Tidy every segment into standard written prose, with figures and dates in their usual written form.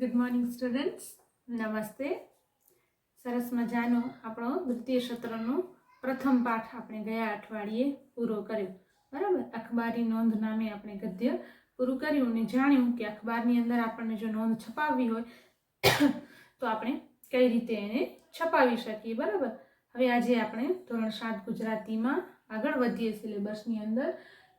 Good morning students, નમસ્તે. સરસ મજાનો આપણો દ્વિતીય સત્રનો પ્રથમ પાઠ આપણે ગયા અઠવાડિયે પૂરો કર્યો. બરાબર, અખબારી નોંધ નામે આપણે ગદ્ય પૂરું કર્યું અને જાણ્યું કે અખબારની અંદર આપણને જો નોંધ છપાવવી હોય તો આપણે કઈ રીતે એને છપાવી શકીએ. બરાબર, હવે આજે આપણે ધોરણ 7 ગુજરાતીમાં આગળ વધીએ સિલેબસની અંદર.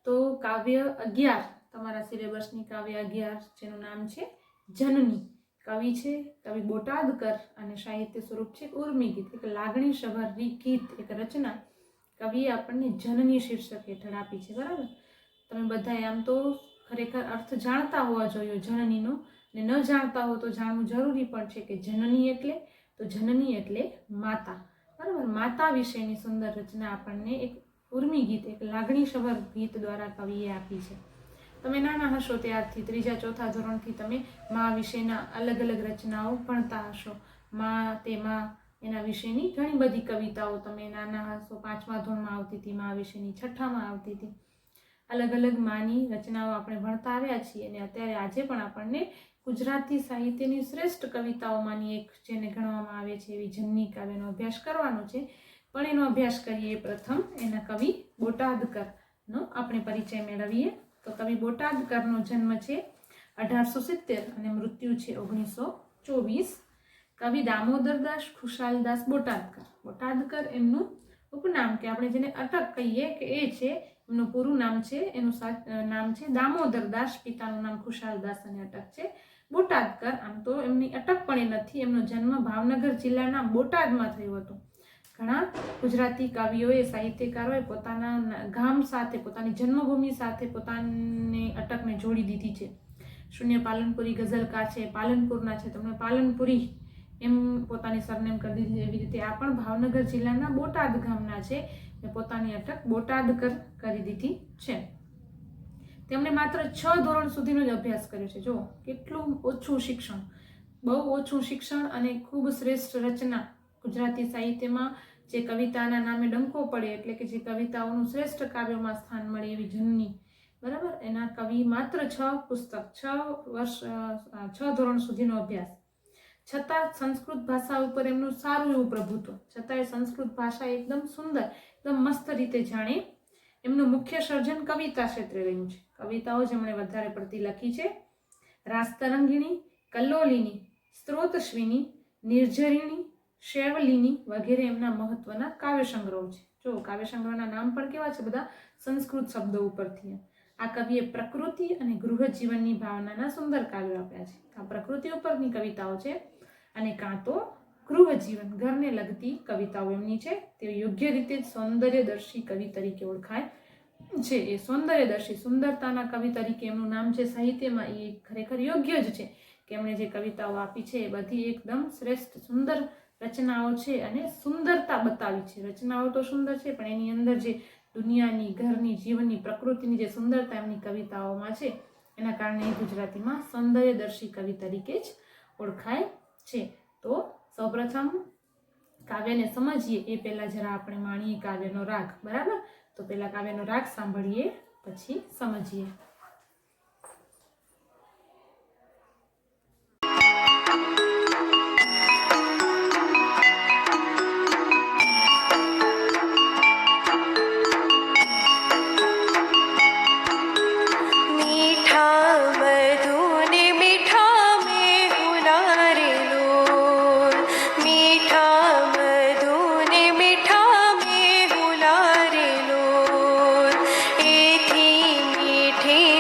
તો કાવ્ય 11, તમારા સિલેબસની કાવ્ય 11 જેનું નામ છે જનની. કવિ છે કવિ બોટાદકર અને સાહિત્ય સ્વરૂપ છે ઉર્મી ગીત. એક લાગણી સભર ગીત, એક રચના કવિએ આપણને જનની શીર્ષક હેઠળ આપી છે. બરાબર, તમે બધા આમ તો ખરેખર અર્થ જાણતા હોવા જોઈએ જનનીનો, અને ન જાણતા હો તો જાણવું જરૂરી પણ છે કે જનની એટલે માતા. બરાબર, માતા વિશેની સુંદર રચના આપણને એક ઉર્મી ગીત, એક લાગણી સભર ગીત દ્વારા કવિએ આપી છે. તમે નાના હશો ત્યારથી 3જા 4થા ધોરણથી તમે મા વિશેના અલગ અલગ રચનાઓ ભણતા હશો. તેમાં એના વિશેની ઘણી બધી કવિતાઓ તમે નાના હશો 5મા ધોરણમાં આવતી હતી, મા વિશેની 6ઠામાં આવતી હતી. અલગ અલગ માની રચનાઓ આપણે ભણતા આવ્યા છીએ અને અત્યારે આજે પણ આપણને ગુજરાતી સાહિત્યની શ્રેષ્ઠ કવિતાઓમાંની એક જેને ગણવામાં આવે છે એવી જનની કાવ્યનો અભ્યાસ કરવાનો છે. પણ એનો અભ્યાસ કરીએ પ્રથમ એના કવિ બોટાદકરનો આપણે પરિચય મેળવીએ. તો કવિ બોટાદકરનો જન્મ છે 1870 અને મૃત્યુ છે 1924. કવિ દામોદરદાસ ખુશાલદાસ બોટાદકર. બોટાદકર એમનું ઉપનામ કે આપણે જેને અટક કહીએ કે એ છે. એમનું પૂરું નામ છે, એનું નામ છે દામોદરદાસ, પિતાનું નામ ખુશાલદાસ અને અટક છે બોટાદકર. આમ તો એમની અટક પણ એ નથી. એમનો જન્મ ભાવનગર જિલ્લાના બોટાદમાં થયો હતો. ઘણા ગુજરાતી કવિઓએ, સાહિત્યકારોએ પોતાના ગામ સાથે, પોતાની જન્મભૂમિ સાથે પોતાની અટકને જોડી દીધી છે. શૂન્ય પાલનપુરી ગઝલકાર છે, પાલનપુરના છે, તમને પાલનપુરી એમ પોતાની સરનેમ કરી દીધી. એવી રીતે આ પણ ભાવનગર જિલ્લાના બોટાદ ગામના છે ને પોતાની અટક બોટાદકર કરી દીધી છે. તેમણે માત્ર 6 ધોરણ સુધીનો જ અભ્યાસ કર્યો છે. જો કેટલું ઓછું શિક્ષણ, બહુ ઓછું શિક્ષણ અને ખૂબ શ્રેષ્ઠ રચના ગુજરાતી સાહિત્યમાં જે કવિતાના નામે ડંકો પડે, એટલે કે જે કવિતાઓનું શ્રેષ્ઠ કાવ્યોમાં સ્થાન મળે એવી જનની. બરાબર, એના કવિ માત્ર 6 પુસ્તક, 6 ધોરણ સુધીનો અભ્યાસ, છતાં સંસ્કૃત ભાષા ઉપર એમનું સારું એવું પ્રભુત્વ, છતાંય સંસ્કૃત ભાષા એકદમ સુંદર, એકદમ મસ્ત રીતે જાણે. એમનું મુખ્ય સર્જન કવિતા ક્ષેત્રે રહ્યું છે. કવિતાઓ જેમણે વધારે પડતી લખી છે રાસ્તરંગિણી, કલ્લોલિની, સ્ત્રોતસ્વિની, નિર્ઝરિણી, શૈવલિની વગેરે એમના મહત્વના કાવ્ય સંગ્રહો છે. જો કાવ્ય સંગ્રહના નામ પણ કેવા છે, બધા સંસ્કૃત શબ્દો ઉપરથી. આ કવિએ પ્રકૃતિ અને ગૃહ જીવનની ભાવનાના સુંદર કાવ્યો આપ્યા છે. આ પ્રકૃતિ ઉપરની કવિતાઓ છે અને કાં તો ગૃહ જીવન, ઘરને લગતી કવિતાઓ એમની છે. તે યોગ્ય રીતે સૌંદર્યદર્શી કવિ તરીકે ઓળખાય છે. એ સૌંદર્યદર્શી, સુંદરતાના કવિ તરીકે એમનું નામ છે સાહિત્યમાં. એ ખરેખર યોગ્ય જ છે કે એમણે જે કવિતાઓ આપી છે એ બધી એકદમ શ્રેષ્ઠ સુંદર રચનાઓ છે અને સુંદરતા બતાવી છે. રચનાઓ તો સુંદર છે પણ એની અંદર જે દુનિયાની, ઘરની, જીવનની, પ્રકૃતિની જે સુંદરતા એમની કવિતાઓમાં છે એના કારણે એ ગુજરાતીમાં સૌંદર્યદર્શી કવિ તરીકે જ ઓળખાય છે. તો સૌપ્રથમ કાવ્યને સમજીએ એ પહેલા જરા આપણે માણીએ કાવ્યનો રાગ. બરાબર, તો પહેલા કાવ્યનો રાગ સાંભળીએ પછી સમજીએ. मीठे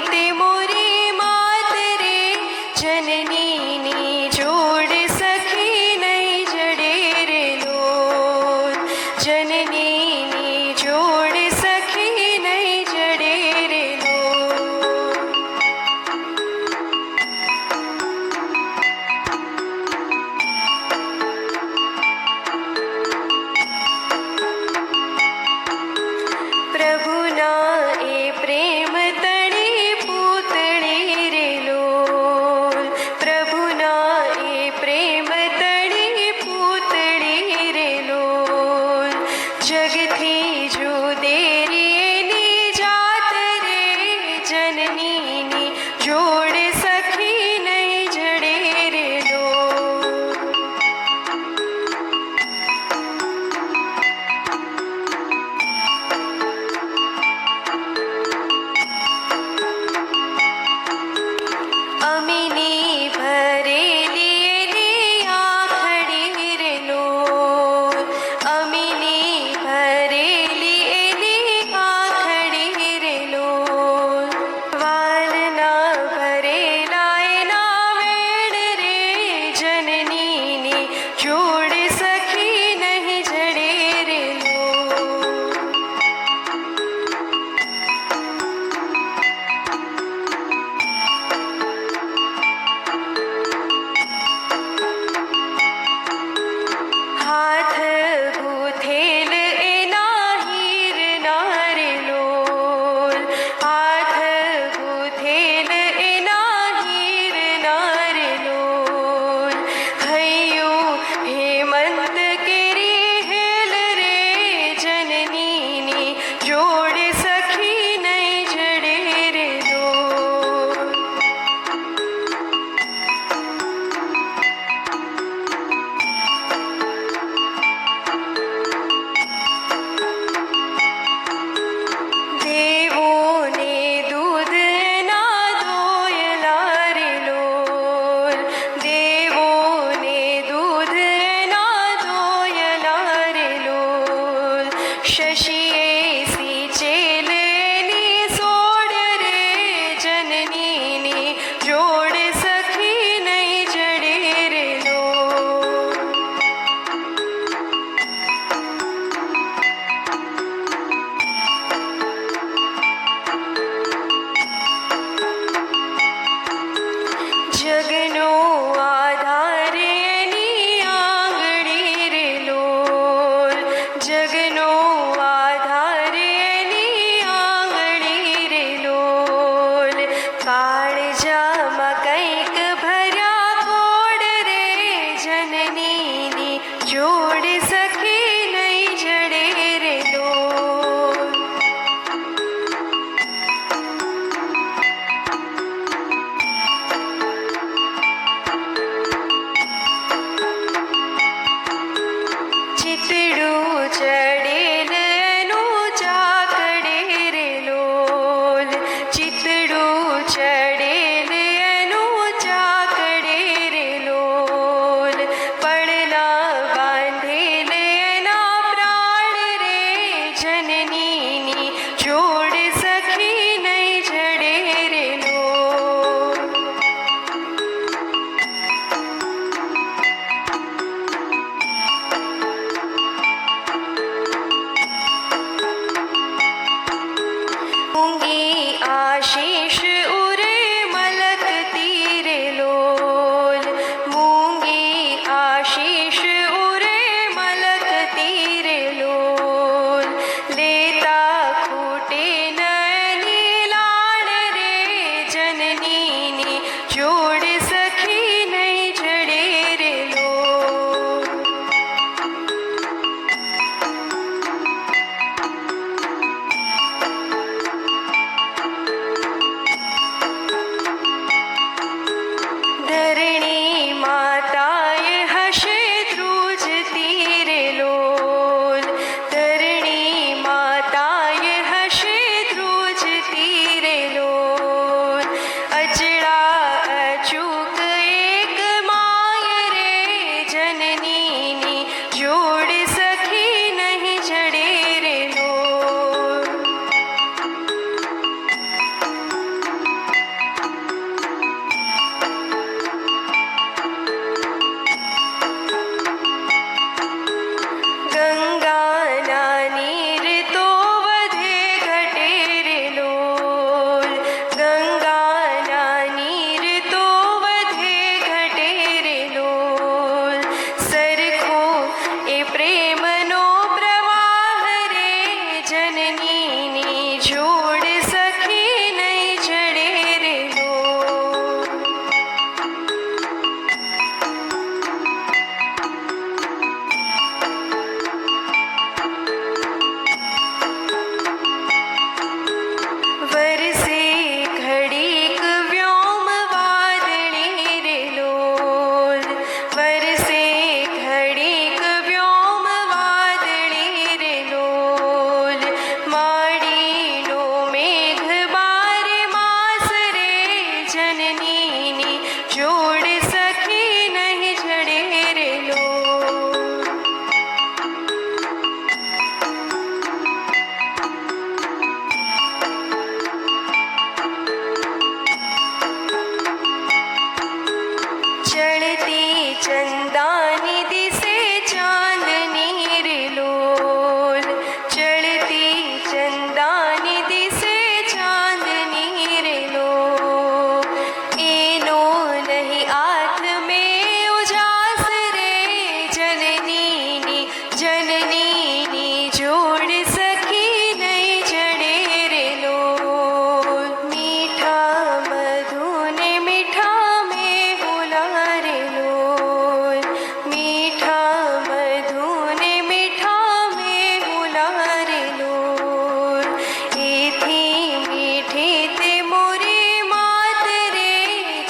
जोड़ सके नहीं जड़े रे लोग। चढ़ती चंदानी दिसे चांदनी रे लोल, चढ़ती चंदानी दिसे चांदनी रे लोल। एनो नहीं हाथ में उजास रे जननी जननी जोड़ सकी नहीं जड़े रे लोल। मीठा मधु ने मीठा में हुला रे लोल, मीठा मधु ने मीठा में हुला रे लोल। एथी मीठी ते मोरी मात रे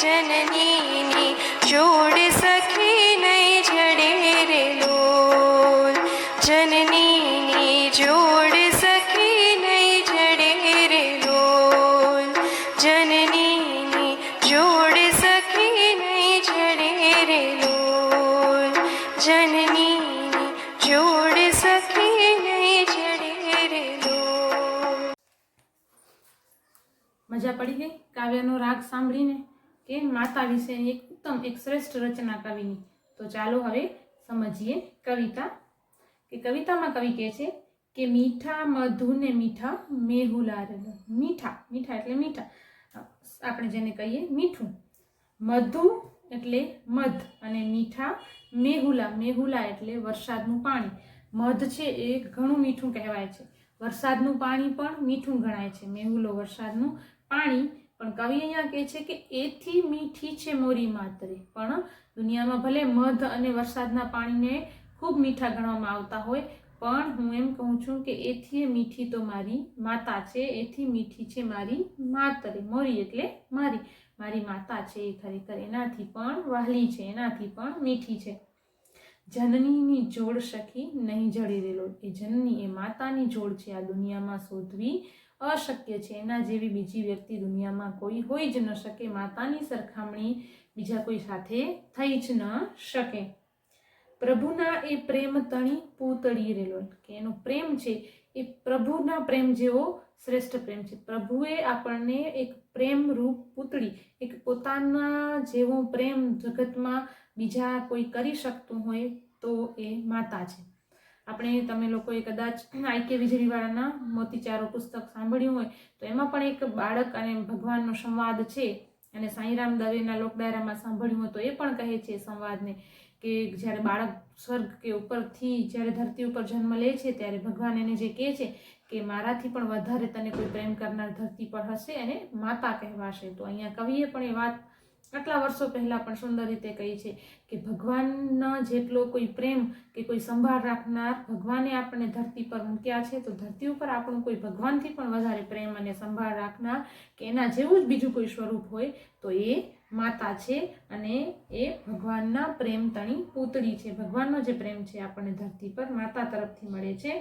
जननी जोड़ सखी नहीं जड़े रे लोल, जननी जोड़ सखी नहीं जड़े रे लोल, जननी जोड़ सखी नहीं जड़े रे लोल, जननी जोड़ सखी नहीं जड़े रे लोल। મજા પડી ગઈ કાવ્યનો રાગ સાંભળીને કે માતા વિશેની એક ઉત્તમ એક શ્રેષ્ઠ રચના કવિની? તો ચાલો હવે સમજીએ કવિતા. કે કવિતામાં કવિ કહે છે કે મીઠા મધુને મીઠા મેહુલા રેલો. મીઠા મીઠા એટલે મીઠા, આપણે જેને કહીએ મીઠું. મધુ એટલે મધ અને મીઠા મેહુલા, મેહુલા એટલે વરસાદનું પાણી. મધ છે એ ઘણું મીઠું કહેવાય છે, વરસાદનું પાણી પણ મીઠું ગણાય છે. મેહુલો વરસાદનું પાણી. પણ કવિ અહીંયા કહે છે કે એથી મીઠી છે મોરી માતરે. પણ દુનિયામાં ભલે મધ અને વરસાદના પાણીને ખૂબ મીઠા ગણવામાં આવતા હોય, પણ હું એમ કહું છું કે એથી મીઠી તો મારી માતા છે, એથી મીઠી છે મારી માતરે. મોરી એટલે મારી, મારી માતા છે એ ખરેખર એનાથી પણ વહાલી છે, એનાથી પણ મીઠી છે. જનનીની જોડ સખી નહીં જડી રેલો. એ જનની એ માતાની જોડ છે, આ દુનિયામાં શોધવી અશક્ય છે. એના જેવી બીજી વ્યક્તિ દુનિયામાં કોઈ હોઈ જ ન શકે. માતાની સરખામણી બીજા કોઈ સાથે થઈ જ ન શકે. પ્રભુના એ પ્રેમ તણી પૂતળી રેલો. કે એનો પ્રેમ છે એ પ્રભુના પ્રેમ જેવો શ્રેષ્ઠ પ્રેમ છે. પ્રભુએ આપણને એક પ્રેમ રૂપ પૂતળી, એક પોતાના જેવો પ્રેમ જગતમાં બીજા કોઈ કરી શકતું હોય તો એ માતા છે. આપણે તમે લોકોએ કદાચ આઈ.કે. વીજળીવાળાના મોતીચારો પુસ્તક સાંભળ્યું હોય તો એમાં પણ એક બાળક અને ભગવાનનો સંવાદ છે. અને સાંઈરામ દવેના લોકડાયરામાં સાંભળ્યું હોય તો એ પણ કહે છે સંવાદને કે જ્યારે બાળક સ્વર્ગ કે ઉપરથી જ્યારે ધરતી ઉપર જન્મ લે છે ત્યારે ભગવાન એને જે કહે છે કે મારાથી પણ વધારે તને કોઈ પ્રેમ કરનાર ધરતી પર હશે અને માતા કહેવાશે. તો અહીંયા કવિએ પણ એ વાત આટલા વર્ષો પહેલાં પણ સુંદર રીતે કહી છે કે ભગવાનના જેટલો કોઈ પ્રેમ કે કોઈ સંભાળ રાખનાર ભગવાને આપણને ધરતી પર મૂક્યા છે, તો ધરતી ઉપર આપણું કોઈ ભગવાનથી પણ વધારે પ્રેમ અને સંભાળ રાખનાર કે એના જેવું જ બીજું કોઈ સ્વરૂપ હોય તો એ માતા છે. અને એ ભગવાનના પ્રેમ તણી પૂતળી છે. ભગવાનનો જે પ્રેમ છે આપણને ધરતી પર માતા તરફથી મળે છે.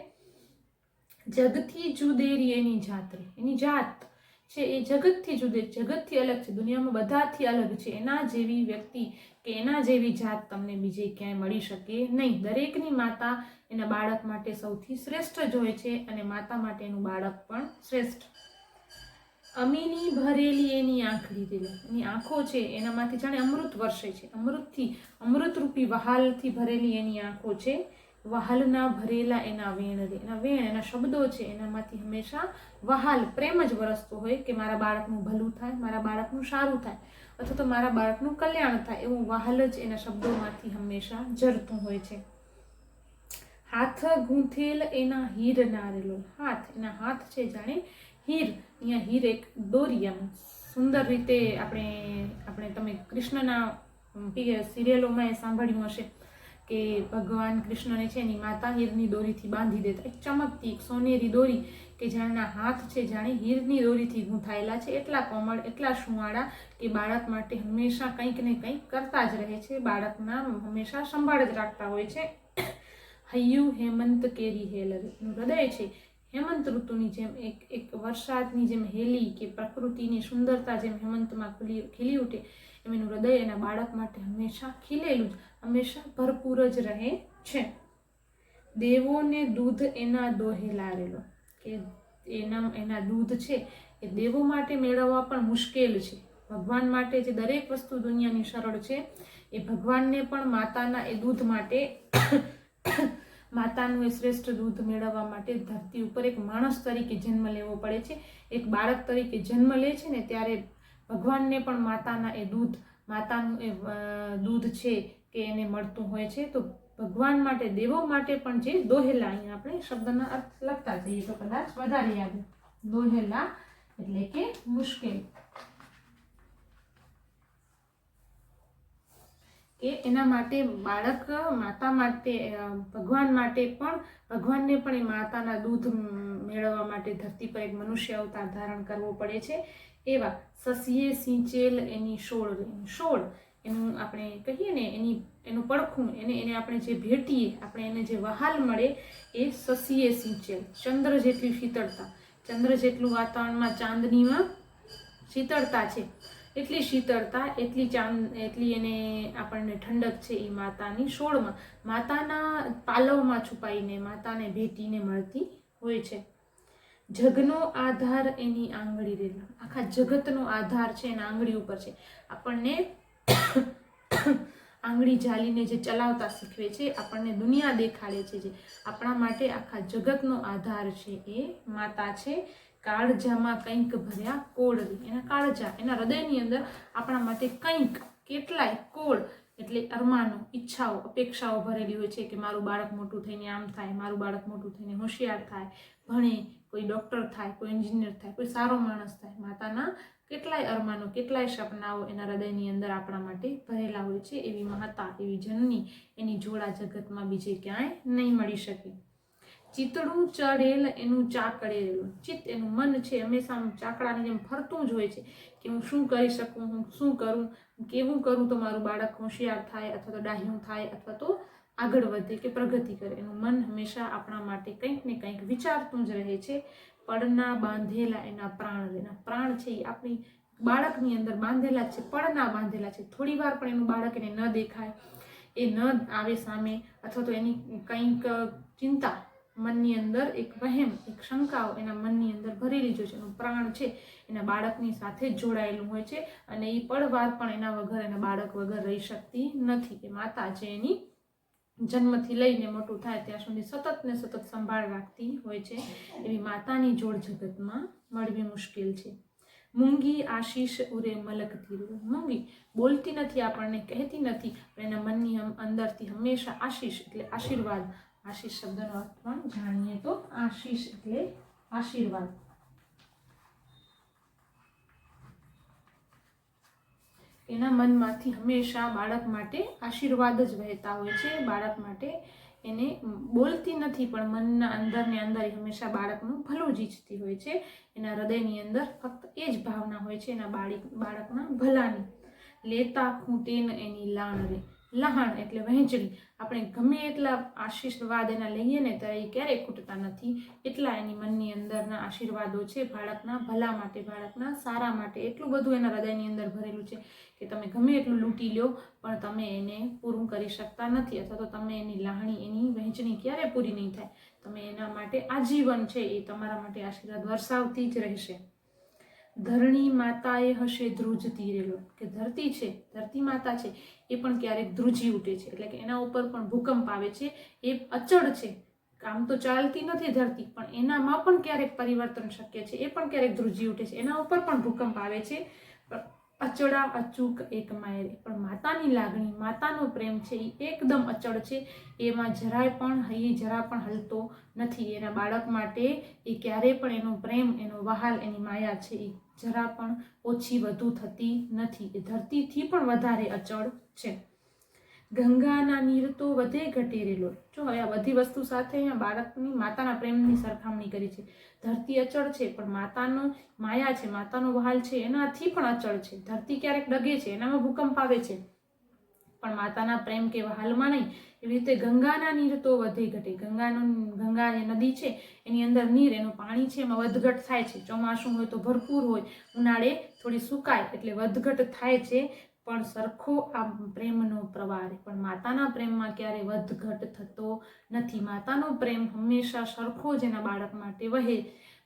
જગથી જુદેરી એની જાત્રે. એની જાત છે એ જગતથી જુદે, જગતથી અલગ છે, દુનિયામાં બધાથી અલગ છે. એના જેવી વ્યક્તિ કે એના જેવી જાત તમને બીજે ક્યાંય મળી શકે નહીં. દરેકની માતા એના બાળક માટે સૌથી શ્રેષ્ઠ જ હોય છે અને માતા માટે એનું બાળક પણ શ્રેષ્ઠ. અમીની ભરેલી એની આંખડી રેલો. એની આંખો છે એનામાંથી જાણે અમૃત વર્ષે છે, અમૃતથી, અમૃતરૂપી વહાલથી ભરેલી એની આંખો છે. વહાલના ભરેલા એના વેણ રે. એના વેણ, એના શબ્દો છે એનામાંથી હંમેશા વહાલ પ્રેમ જ વરસતો હોય કે મારા બાળકનું ભલું થાય, મારા બાળકનું સારું થાય, અથવા તો મારા બાળકનું કલ્યાણ થાય, એવું વહાલ જ એના શબ્દોમાંથી હંમેશા ઝરતું હોય છે. હાથ ગૂંથેલ એના હીર નારેલો. હાથ, એના હાથ છે જાણે હીર. અહીંયા હીર એક દોરી, આમ સુંદર રીતે આપણે તમે કૃષ્ણના સિરિયલોમાં એ સાંભળ્યું હશે કે ભગવાન કૃષ્ણને છે એની માતા હીરની દોરીથી બાંધી દેતા. એક ચમકતી, એક સોનેરી દોરી કે જેના હાથ છે જાણે હીરની દોરીથી ગૂંથાયેલા છે. એટલા કોમળ, એટલા સુંવાળા કે બાળક માટે હંમેશા કંઈક ને કંઈક કરતા જ રહે છે, બાળકના હંમેશા સંભાળ જ રાખતા હોય છે. હૈયું હેમંત કેરી હેલર. એનું હૃદય છે હેમંત ઋતુની જેમ, એક વરસાદની જેમ હેલી કે પ્રકૃતિની સુંદરતા જેમ હેમંતમાં ખીલી ઉઠે એમ એનું હૃદય એના બાળક માટે હંમેશા ખીલેલું જ, હંમેશા ભરપૂર જ રહે છે. દેવોને દૂધ એના દોહે લારેલો, કે એના દૂધ છે એ દેવો માટે મેળવવા પણ મુશ્કેલ છે. ભગવાન માટે જે દરેક વસ્તુ દુનિયાની સરળ છે, એ ભગવાનને પણ માતાના એ દૂધ માટે માતાનું એ શ્રેષ્ઠ દૂધ મેળવવા માટે ધરતી ઉપર એક માણસ તરીકે જન્મ લેવો પડે છે. એક બાળક તરીકે જન્મ લે છે ને ત્યારે ભગવાનને પણ માતાના એ દૂધ, માતાનું એ દૂધ છે કે એને મળતું હોય છે. તો ભગવાન માટે, દેવો માટે પણ જે દોહેલા, અહીંયા આપણે શબ્દના અર્થ લખતા જઈએ તો કદાચ વધારે યાદ. દોહેલા એટલે કે મુશ્કેલ, કે એના માટે બાળક, માતા માટે, ભગવાન માટે પણ, ભગવાનને પણ એ માતાના દૂધ મેળવવા માટે ધરતી પર એક મનુષ્ય અવતાર ધારણ કરવો પડે છે. એવા સસીએ સિંચેલ એની સોળ, સોળ એનું આપણે કહીએ ને એનું પડખું, એને આપણે જે ભેટીએ, આપણે એને જે વહાલ મળે એ સસીએ સિંચેલ, ચંદ્ર જેટલી શીતળતા, ચંદ્ર જેટલું વાતાવરણમાં ચાંદનીમાં શીતળતા છે, એટલી શીતળતા, એટલી એને આપણને ઠંડક છે એ માતાની સોળમાં, માતાના પાલવમાં છુપાઈને, માતાને ભેટીને મળતી હોય છે. જગનો આધાર એની આંગળી રેલો, આખા જગતનો આધાર છે એના આંગળી ઉપર છે. આપણને આંગળી ઝાલીને જે ચલાવતા શીખવે છે, આપણને દુનિયા દેખાડે છે, જે આપણા માટે આખા જગતનો આધાર છે એ માતા છે. કાળજામાં કંઈક ભર્યા કોળરી, એના કાળજા, એના હૃદયની અંદર આપણા માટે કંઈક, કેટલાય, કોળ એટલે અરમાનો, ઈચ્છાઓ, અપેક્ષાઓ ભરેલી હોય છે કે મારું બાળક મોટું થઈને આમ થાય, મારું બાળક મોટું થઈને હોશિયાર થાય, ભણે, કોઈ ડૉક્ટર થાય, કોઈ એન્જિનિયર થાય, કોઈ સારો માણસ થાય. માતાના કેટલાય અરમાનો, કેટલાય સપનાઓ એના હૃદયની અંદર આપણા માટે ભરેલા હોય છે. એવી માતા, એવી જનની, એની જોડા જગતમાં બીજે ક્યાંય નહીં મળી શકે. ચિતડું ચડેલ એનું ચાકડેલું, ચિત્ત એનું મન છે હંમેશા ચાકડાની જેમ ફરતું જ હોય છે કે હું શું કરી શકું, હું શું કરું, કેવું કરું તો મારું બાળક હોશિયાર થાય, અથવા તો ડાહ્યું થાય, અથવા તો આગળ વધે કે પ્રગતિ કરે. એનું મન હંમેશા આપણા માટે કંઈક ને કંઈક વિચારતું જ રહે છે. પડના બાંધેલા એના પ્રાણ, એના પ્રાણ છે એ આપણી બાળકની અંદર બાંધેલા છે, પડના બાંધેલા છે. થોડી વાર પણ એનું બાળક એને ન દેખાય, એ ન આવે સામે, અથવા તો એની કંઈક ચિંતા મનની અંદર, એક વહેમ, એક શંકાઓ એના મનની અંદર ભરેલી જ છે. એનું પ્રાણ છે એના બાળકની સાથે જ જોડાયેલું હોય છે, અને એ પળવાર પણ એના વગર, એના બાળક વગર રહી શકતી નથી. એ માતા છે એની જન્મથી લઈને મોટું થાય ત્યાં સુધી સતત ને સતત સંભાળ રાખતી હોય છે. એવી માતાની જોડ જગતમાં મળવી મુશ્કેલ છે. મૂંગી આશીષ ઉરે મલકતી રહે, મૂંગી બોલતી નથી, આપણને કહેતી નથી, પણ એના મનની અંદરથી હંમેશા આશીષ એટલે આશીર્વાદ. આશીષ શબ્દનો અર્થ પણ જાણીએ તો આશીષ એટલે આશીર્વાદ. એના મનમાંથી હંમેશા બાળક માટે આશીર્વાદ જ વહેતા હોય છે. બાળક માટે એને બોલતી નથી, પણ મનના અંદર ને અંદર હંમેશા બાળકનું ભલું જ ઈચ્છતી હોય છે. એના હૃદયની અંદર ફક્ત એ જ ભાવના હોય છે એના બાળકના ભલાની. લેતા ખૂંટેન એની લાણ રે, લહાણ એટલે વહેંચણી. આપણે ગમે એટલા આશીર્વાદ એના લઈએ ને ત્યારે એ ક્યારેય ખૂટતા નથી. એટલા એની મનની અંદરના આશીર્વાદો છે બાળકના ભલા માટે, બાળકના સારા માટે. એટલું બધું એના હૃદયની અંદર ભરેલું છે કે તમે ગમે એટલું લૂંટી લો પણ તમે એને પૂરું કરી શકતા નથી, અથવા તો તમે એની લાહણી, એની વહેંચણી ક્યારે પૂરી નહીં થાય. તમે એના માટે આજીવન છે એ તમારા માટે આશીર્વાદ વરસાવતી જ રહેશે. ધરણી માતાએ હશે ધ્રુજતી રેલો, કે ધરતી છે, ધરતી માતા છે એ પણ ક્યારેક ધ્રુજી ઉઠે છે, એટલે કે એના ઉપર પણ ભૂકંપ આવે છે. એ અચળ છે, આમ તો ચાલતી નથી ધરતી, પણ એનામાં પણ ક્યારેક પરિવર્તન શક્ય છે. એ પણ ક્યારેક ધ્રુજી ઉઠે છે, એના ઉપર પણ ભૂકંપ આવે છે. અચળા અચૂક એક માયરે, પણ માતાની લાગણી, માતાનો પ્રેમ છે એ એકદમ અચળ છે. એમાં જરાય પણ જરા પણ હલતો નથી. એના બાળક માટે એ ક્યારેય પણ એનો પ્રેમ, એનો વહાલ, એની માયા છે એ જરા પણ ઓછી વધુ થતી નથી. એ ધરતીથી પણ વધારે અચળ છે. ગંગાના નીર તો વધે ઘટેરેલો, જો હવે આ બધી વસ્તુ સાથે અહીંયા બાળકની, માતાના પ્રેમની સરખામણી કરી છે. ધરતી અચળ છે, પણ માતાનો માયા છે, માતાનો વહાલ છે એનાથી પણ અચળ છે. ધરતી ક્યારેક ડગે છે, એનામાં ભૂકંપ આવે છે, પણ માતાના પ્રેમ કે વહાલમાં નહીં. એવી રીતે ગંગાના નીર તો વધે ઘટે, ગંગા જે નદી છે એની અંદર નીર, એનું પાણી છે એમાં વધઘટ થાય છે. ચોમાસું હોય તો ભરપૂર હોય, ઉનાળે થોડી સુકાય એટલે વધઘટ થાય છે. પણ સરખો આ પ્રેમનો પ્રવાહ રહે. પણ માતાના પ્રેમમાં ક્યારે વધઘટ થતો નથી. માતાનો પ્રેમ હંમેશા સરખો જ એના બાળક માટે વહે.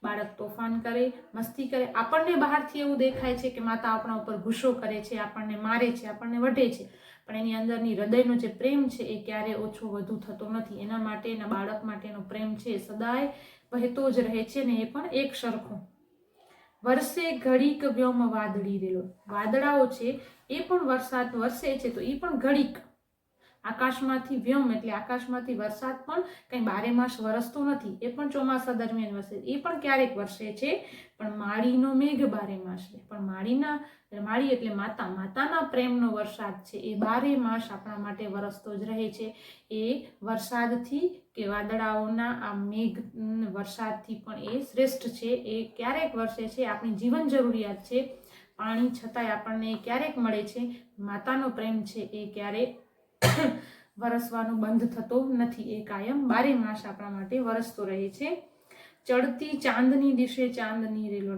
બાળક તોફાન કરે, મસ્તી કરે. આપણને બહારથી એવું દેખાય છે કે માતા આપણા ઉપર ગુસ્સો કરે છે, આપણને મારે છે, આપણને વઢે છે, પણ એની અંદરની હૃદયનો જે પ્રેમ છે એ ક્યારે ઓછો વધુ થતો નથી. એના માટે, એના બાળક માટેનો પ્રેમ છે સદાય વહેતો જ રહે છે ને એ પણ એક સરખો. વર્ષે ઘડીક વ્યોમ વાદળી રેલો. વાદળાઓ છે એ પણ વરસાદ વરસે છે તો એ પણ ઘડીક. આકાશમાંથી વ્યોમ એટલે આકાશમાંથી વરસાદ પણ કંઈ 12 માસ વરસતો નથી. એ પણ ચોમાસા દરમિયાન વરસે, એ પણ ક્યારેક વરસે છે. પણ માળીનો મેઘ 12 માસ રહે. પણ માળી એટલે માતા, માતાના પ્રેમનો વરસાદ છે એ 12 માસ આપણા માટે વરસતો જ રહે છે. એ વરસાદથી કે વાદળાઓના આ મેઘ વરસાદથી પણ એ શ્રેષ્ઠ છે. એ ક્યારેક વરસે છે, આપણી જીવન જરૂરિયાત છે પાણી, છતાંય આપણને ક્યારેક મળે છે. માતાનો પ્રેમ છે એ ક્યારેક વરસવાનું બંધ થતો નથી. એ કાયમ 12 માસ આપણા માટે વરસતો રહે છે. ચડતી ચાંદની દિશે ચાંદની રેલો.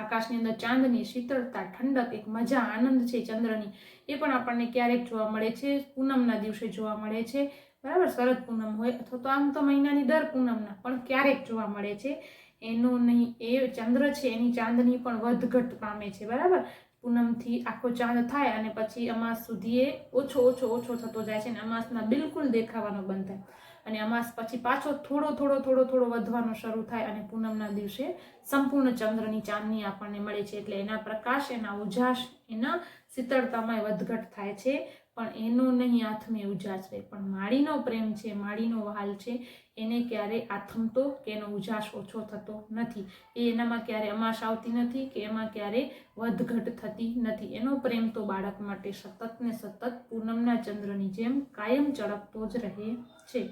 આકાશની અંદર ચાંદની શીતળતા, ઠંડક, એક મજા, આનંદ છે ચંદ્રની, એ પણ આપણને ક્યારેક જોવા મળે છે. પૂનમના દિવસે જોવા મળે છે, બરાબર. શરદ પૂનમ હોય અથવા તો આમ તો મહિનાની દર પૂનમના પણ ક્યારેક જોવા મળે છે. એનો નહીં, એ ચંદ્ર છે એની ચાંદની પણ વધઘટ પામે છે, બરાબર. પૂનમથી આખો ચાંદ થાય અને પછી અમાસ સુધી એ ઓછો થતો જાય છે અને અમાસના બિલકુલ દેખાવાનો બંધ થાય અને અમાસ પછી પાછો થોડો વધવાનો શરૂ થાય અને પૂનમના દિવસે સંપૂર્ણ ચંદ્રની ચાંદની આપણને મળે છે. એટલે એના પ્રકાશ, એના ઉજાસ, એના શીતળતામાં વધઘટ થાય છે. પણ એનો નહીં આથમે ઉજાસ રહે. પણ માળીનો પ્રેમ છે, માળીનો વહાલ છે, એને ક્યારે આથમતો કે એનો ઉજાસ ઓછો થતો નથી. એનામાં ક્યારે અમાસ આવતી નથી કે એમાં ક્યારે વધઘટ થતી નથી. એનો પ્રેમ તો બાળક માટે સતત ને સતત પૂનમના ચંદ્રની જેમ કાયમ ચળકતો જ રહે છે.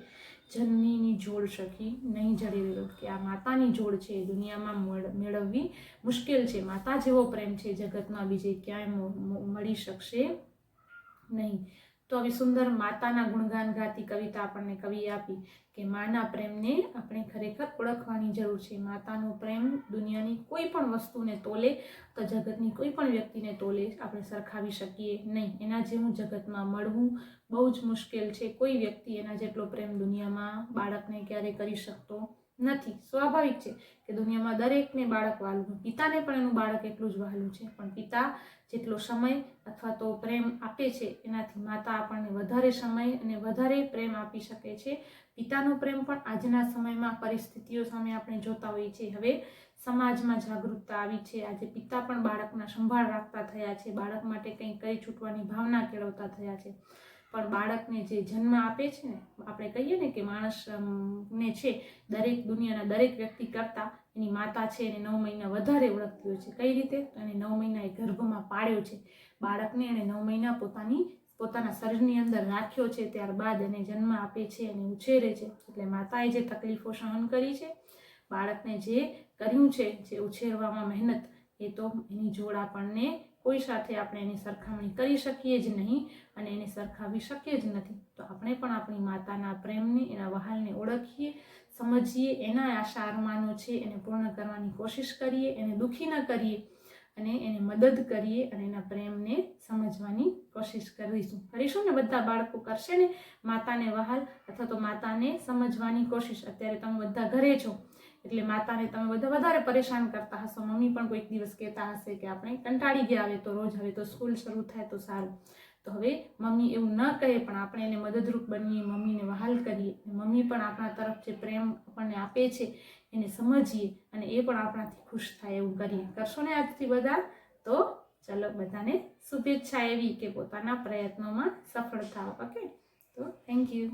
જનનીની જોડ સખી નહીં જડે રેલો. કે આ માતાની જોડ છે એ દુનિયામાં મેળવવી મુશ્કેલ છે. માતા જેવો પ્રેમ છે જગતમાં બીજે ક્યાંય મળી શકશે નહીં. તો આવી સુંદર માતાના ગુણગાન ગાતી કવિતા આપણને કવિએ આપી કે માના પ્રેમને આપણે ખરેખર ઓળખવાની જરૂર છે. માતાનો પ્રેમ દુનિયાની કોઈ પણ વસ્તુને તોલે તો જગતની કોઈ પણ વ્યક્તિને તોલે આપણે સરખાવી શકીએ નહીં. એના જેવું જગતમાં મળવું બહુ જ મુશ્કેલ છે. કોઈ વ્યક્તિ એના જેટલો પ્રેમ દુનિયામાં બાળકને ક્યારે કરી શકતો નથી. સ્વાભાવિક છે કે દુનિયામાં દરેકને બાળક વહાલું, પિતાને પણ એનું બાળક એટલું જ વહાલું છે. પણ પિતા જેટલો સમય અથવા તો પ્રેમ આપે છે એનાથી માતા આપણને વધારે સમય અને વધારે પ્રેમ આપી શકે છે. પિતાનો પ્રેમ પણ આજના સમયમાં પરિસ્થિતિઓ સામે આપણે જોતા હોઈએ છીએ. હવે સમાજમાં જાગૃતતા આવી છે. આજે પિતા પણ બાળકના સંભાળ રાખતા થયા છે, બાળક માટે કંઈ કરી છૂટવાની ભાવના કેળવતા થયા છે. પણ બાળકને જે જન્મ આપે છે ને, આપણે કહીએ ને કે માણસને છે દરેક દુનિયાના દરેક વ્યક્તિ કરતાં એની માતા છે એને 9 મહિના વધારે ઓળખતી હોય છે. કઈ રીતે? અને 9 મહિના એ ગર્ભમાં પાળ્યો છે બાળકને, એને 9 મહિના પોતાના શરીરની અંદર રાખ્યો છે, ત્યારબાદ એને જન્મ આપે છે અને ઉછેરે છે. એટલે માતાએ જે તકલીફો સહન કરી છે, બાળકને જે કર્યું છે, જે ઉછેરવામાં મહેનત, એ તો એની જોડ આપણને કોઈ સાથે આપણે એની સરખામણી કરી શકીએ જ નહીં અને એને સરખાવી શકીએ જ નથી. તો આપણે પણ આપણી માતાના પ્રેમને, એના વહાલને ઓળખીએ, સમજીએ, એના આશા અરમાનો છે એને પૂર્ણ કરવાની કોશિશ કરીએ, એને દુઃખી ન કરીએ અને એને મદદ કરીએ અને એના પ્રેમને સમજવાની કોશિશ કરીશું ને. બધા બાળકો કરશે ને માતાને વહાલ અથવા તો માતાને સમજવાની કોશિશ. અત્યારે તમે બધા ઘરે છો એટલે માતાને તમે બધા વધારે પરેશાન કરતા હશો. મમ્મી પણ કોઈક દિવસ કહેતા હશે કે આપણે કંટાળી ગયા, હવે તો રોજ, હવે તો સ્કૂલ શરૂ થાય તો સારું. તો હવે મમ્મી એવું ન કહે પણ આપણે એને મદદરૂપ બનીએ, મમ્મીને વહાલ કરીએ. મમ્મી પણ આપણા તરફ જે પ્રેમ આપણને આપે છે એને સમજીએ અને એ પણ આપણાથી ખુશ થાય એવું કરીએ. કરશો ને આજથી બધા? તો ચલો, બધાને શુભેચ્છા એવી કે પોતાના પ્રયત્નોમાં સફળ થાવ. ઓકે, તો થેન્ક યુ.